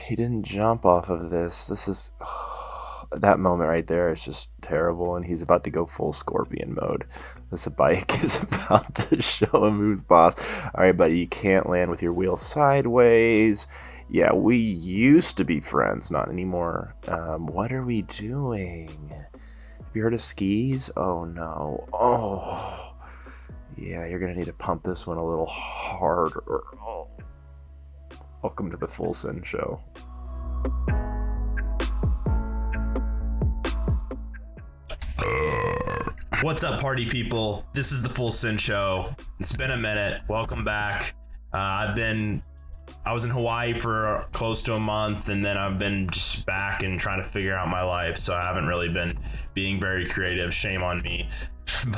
He didn't jump off of this. This is that moment right there is just terrible, and he's about to go full scorpion mode. This bike is about to show him who's boss. All right, buddy, you can't land with your wheel sideways. Yeah, we used to be friends, not anymore. What are we doing? Have you heard of skis? Oh no. Oh, yeah, you're gonna need to pump this one a little harder. Oh. Welcome to the Full Sin Show. What's up, party people? This is the Full Sin Show. It's been a minute. Welcome back. I was in Hawaii for close to a month, and then I've been just back and trying to figure out my life. So I haven't really been being very creative. Shame on me.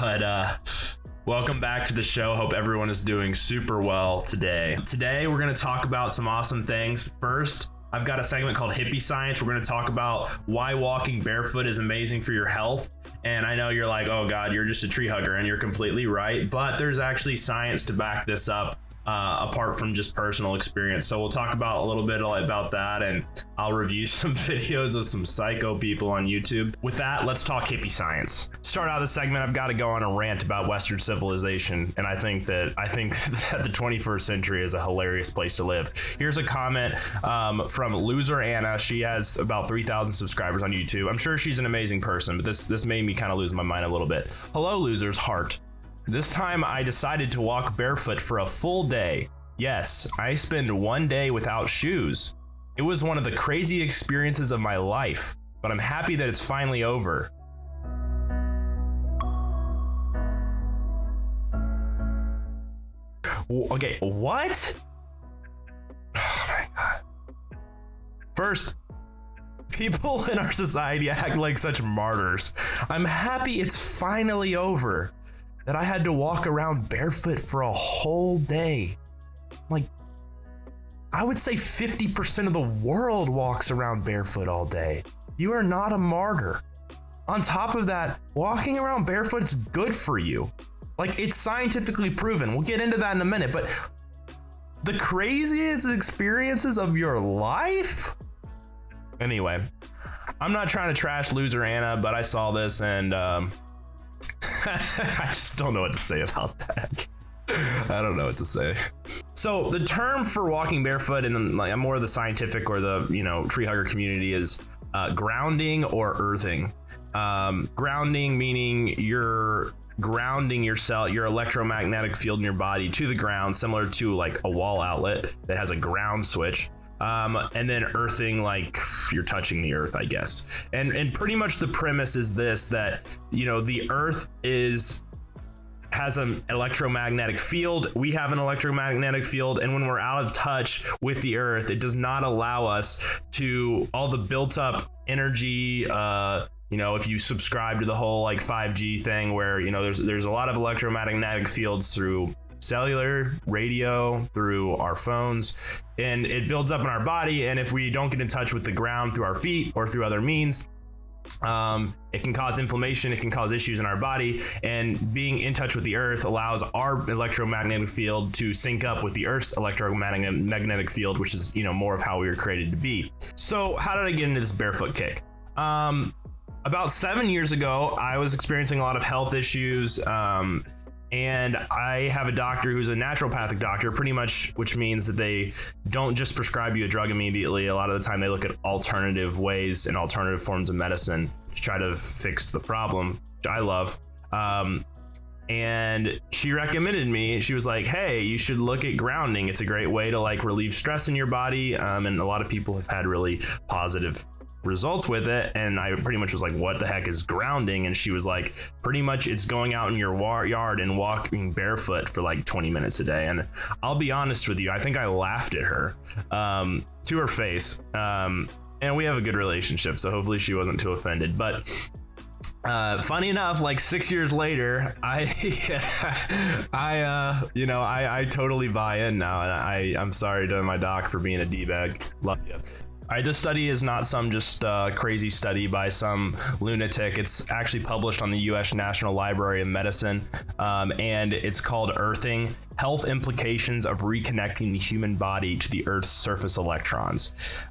But welcome back to the show. Hope everyone is doing super well today. Today, we're going to talk about some awesome things. First, I've got a segment called Hippie Science. We're going to talk about why walking barefoot is amazing for your health. And I know you're like, oh God, you're just a tree hugger, and you're completely right. But there's actually science to back this up. Apart from just personal experience. So we'll talk about a little bit about that, and I'll review some videos of some psycho people on YouTube. With that, let's talk hippie science. Start out this segment, I've got to go on a rant about Western civilization, and I think that the 21st century is a hilarious place to live. Here's a comment from Loser Anna. She has about 3,000 subscribers on YouTube. I'm sure she's an amazing person, but this made me kind of lose my mind a little bit. Hello, losers, heart. This time I decided to walk barefoot for a full day. Yes, I spent one day without shoes. It was one of the crazy experiences of my life, but I'm happy that it's finally over. Okay, what? Oh my God. First, people in our society act like such martyrs. I'm happy it's finally over. That I had to walk around barefoot for a whole day. Like, I would say 50% of the world walks around barefoot all day. You are not a martyr. On top of that, walking around barefoot is good for you. Like, it's scientifically proven. We'll get into that in a minute, but the craziest experiences of your life? Anyway, I'm not trying to trash Loser Anna, but I saw this and I just don't know what to say about that. I don't know what to say. So the term for walking barefoot in like more of the scientific or the tree hugger community is grounding or earthing. Grounding meaning you're grounding your electromagnetic field in your body to the ground, similar to like a wall outlet that has a ground switch. And then earthing, like you're touching the earth, I guess. And pretty much the premise is this, that, the earth has an electromagnetic field. We have an electromagnetic field. And when we're out of touch with the earth, it does not allow us to all the built up energy. If you subscribe to the whole like 5G thing where, there's a lot of electromagnetic fields through cellular, radio, through our phones, and it builds up in our body. And if we don't get in touch with the ground through our feet or through other means, it can cause inflammation, it can cause issues in our body. And being in touch with the earth allows our electromagnetic field to sync up with the earth's electromagnetic field, which is more of how we were created to be. So how did I get into this barefoot kick? About 7 years ago, I was experiencing a lot of health issues, and I have a doctor who's a naturopathic doctor, pretty much, which means that they don't just prescribe you a drug immediately. A lot of the time they look at alternative ways and alternative forms of medicine to try to fix the problem, which I love. And she recommended me. She was like, hey, you should look at grounding. It's a great way to like relieve stress in your body. And a lot of people have had really positive results with it. And I pretty much was like, what the heck is grounding? And she was like, pretty much it's going out in your yard and walking barefoot for like 20 minutes a day. And I'll be honest with you, I think I laughed at her to her face. And we have a good relationship, so hopefully she wasn't too offended. But funny enough, like 6 years later, I totally buy in now. And I'm sorry to my doc for being a D-bag. Love you. All right, this study is not some just crazy study by some lunatic. It's actually published on the U.S. National Library of Medicine, and it's called Earthing: Health Implications of Reconnecting the Human Body to the Earth's Surface Electrons.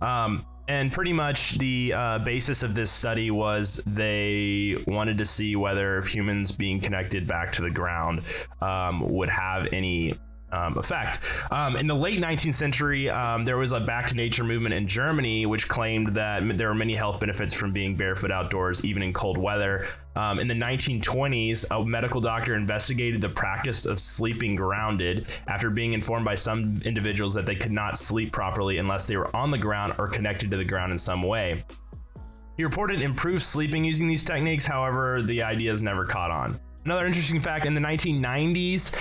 And pretty much the basis of this study was they wanted to see whether humans being connected back to the ground would have any effect. In the late 19th century, there was a back to nature movement in Germany, which claimed that there are many health benefits from being barefoot outdoors, even in cold weather. In the 1920s, a medical doctor investigated the practice of sleeping grounded after being informed by some individuals that they could not sleep properly unless they were on the ground or connected to the ground in some way. He reported improved sleeping using these techniques. However, the ideas never caught on. Another interesting fact, in the 1990s,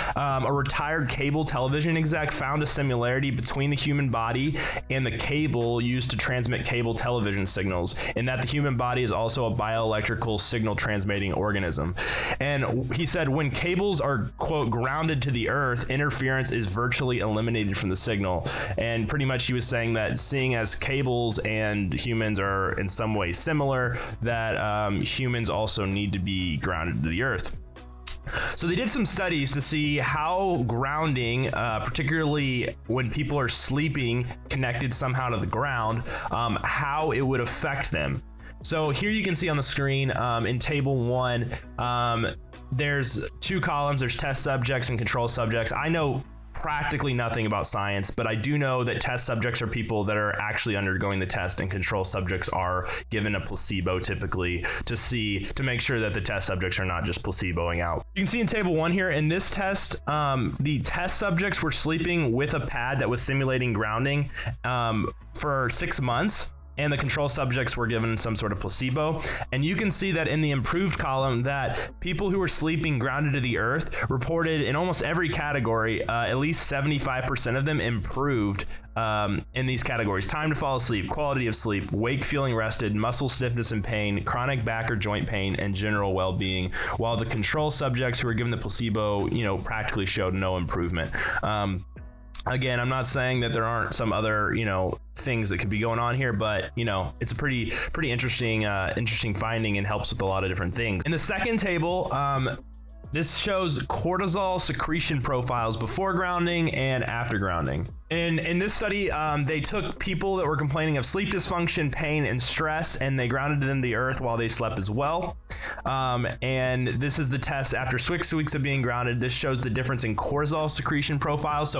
a retired cable television exec found a similarity between the human body and the cable used to transmit cable television signals, in that the human body is also a bioelectrical signal transmitting organism. And he said when cables are, quote, grounded to the earth, interference is virtually eliminated from the signal. And pretty much he was saying that seeing as cables and humans are in some way similar, that humans also need to be grounded to the earth. So they did some studies to see how grounding, particularly when people are sleeping connected somehow to the ground, how it would affect them. So here you can see on the screen in table 1, there's 2 columns. There's test subjects and control subjects. I know practically nothing about science, but I do know that test subjects are people that are actually undergoing the test, and control subjects are given a placebo typically to make sure that the test subjects are not just placeboing out. You can see in table 1 here, in this test, the test subjects were sleeping with a pad that was simulating grounding for 6 months. And the control subjects were given some sort of placebo. And you can see that in the improved column that people who were sleeping grounded to the earth reported in almost every category, at least 75% of them improved in these categories: time to fall asleep, quality of sleep, wake feeling rested, muscle stiffness and pain, chronic back or joint pain, and general well-being. While the control subjects who were given the placebo, practically showed no improvement. Again, I'm not saying that there aren't some other, things that could be going on here, but it's a pretty interesting finding, and helps with a lot of different things. In the second table, this shows cortisol secretion profiles before grounding and after grounding. In this study, they took people that were complaining of sleep dysfunction, pain, and stress, and they grounded them to the earth while they slept as well. And this is the test after 6 weeks of being grounded. This shows the difference in cortisol secretion profiles.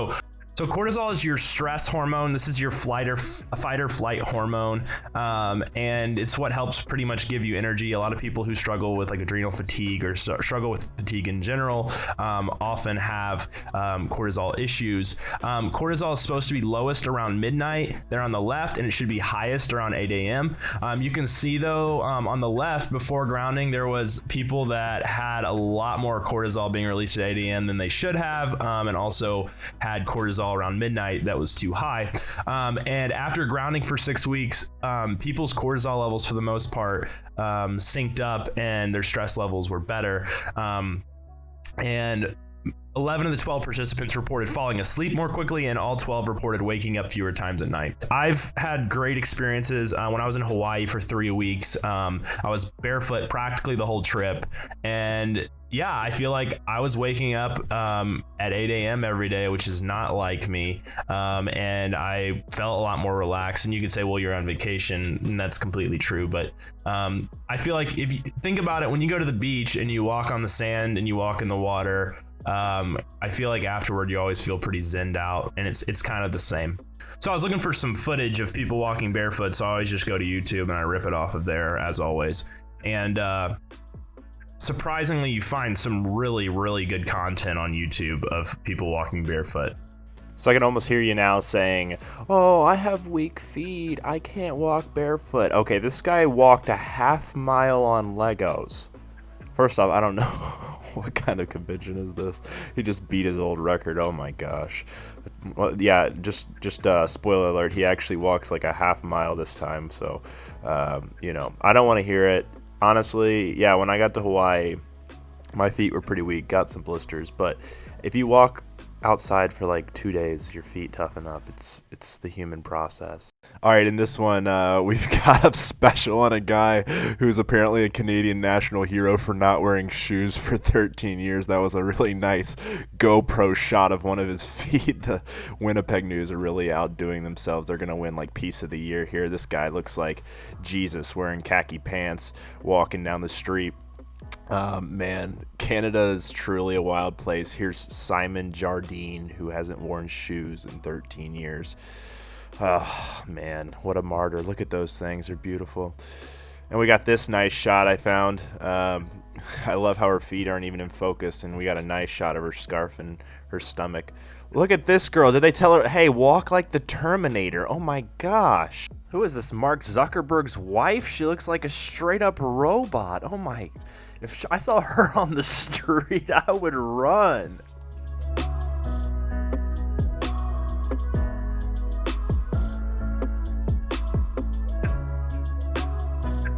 So cortisol is your stress hormone. This is your fight or flight hormone, and it's what helps pretty much give you energy. A lot of people who struggle with like adrenal fatigue or struggle with fatigue in general often have cortisol issues. Cortisol is supposed to be lowest around midnight. They're on the left, and it should be highest around 8 a.m. You can see though on the left, before grounding, there was people that had a lot more cortisol being released at 8 a.m. than they should have, and also had cortisol around midnight that was too high. And after grounding for 6 weeks, people's cortisol levels for the most part synced up, and their stress levels were better. And 11 of the 12 participants reported falling asleep more quickly, and all 12 reported waking up fewer times at night. I've had great experiences. When I was in Hawaii for 3 weeks, I was barefoot practically the whole trip. And yeah, I feel like I was waking up at 8 a.m. every day, which is not like me. And I felt a lot more relaxed. And you could say, well, you're on vacation, and that's completely true. But I feel like if you think about it, when you go to the beach and you walk on the sand and you walk in the water, I feel like afterward you always feel pretty zenned out, and it's kind of the same. So I was looking for some footage of people walking barefoot, so I always just go to YouTube and I rip it off of there as always. And surprisingly, you find some really, really good content on YouTube of people walking barefoot. So I can almost hear you now saying, oh, I have weak feet, I can't walk barefoot. Okay, this guy walked a half mile on Legos. First off, I don't know what kind of convention is this. He just beat his old record. Oh my gosh. Well, yeah, just spoiler alert, he actually walks like a half mile this time. So I don't want to hear it. Honestly, yeah, when I got to Hawaii, my feet were pretty weak, got some blisters. But if you walk outside for like 2 days, your feet toughen up. It's the human process. All right, in this one, we've got a special on a guy who's apparently a Canadian national hero for not wearing shoes for 13 years. That was a really nice GoPro shot of one of his feet. The Winnipeg News are really outdoing themselves. They're going to win like Piece of the Year here. This guy looks like Jesus wearing khaki pants, walking down the street. Man, Canada is truly a wild place. Here's Simon Jardine, who hasn't worn shoes in 13 years. Oh, man, what a martyr. Look at those things. They're beautiful. And we got this nice shot I found. I love how her feet aren't even in focus, and we got a nice shot of her scarf and her stomach. Look at this girl. Did they tell her, hey, walk like the Terminator? Oh, my gosh. Who is this, Mark Zuckerberg's wife? She looks like a straight-up robot. Oh, my. If I saw her on the street, I would run.